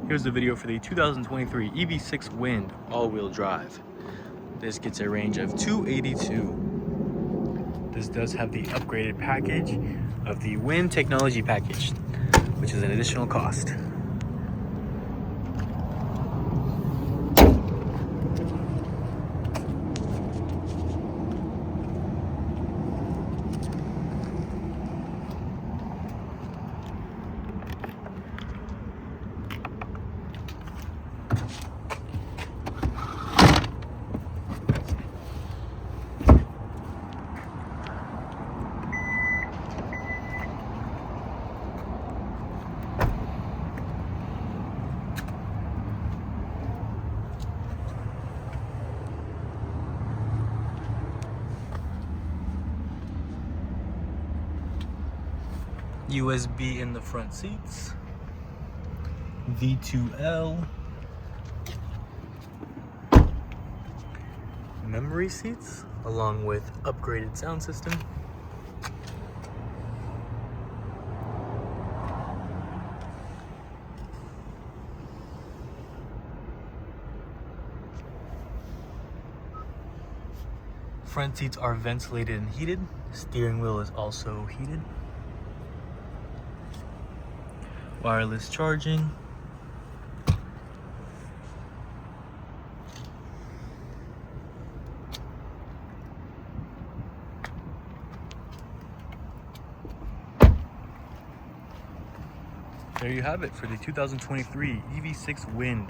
Here's the video for the 2023 EV6 Wind all-wheel drive. This gets a range of 282. This does have the upgraded package of the Wind Technology Package, which is an additional cost. USB in the front seats, V2L, memory seats, along with upgraded sound system. Front seats are ventilated and heated. Steering wheel is also heated. Wireless charging. There you have it for the 2023 EV6 Wind.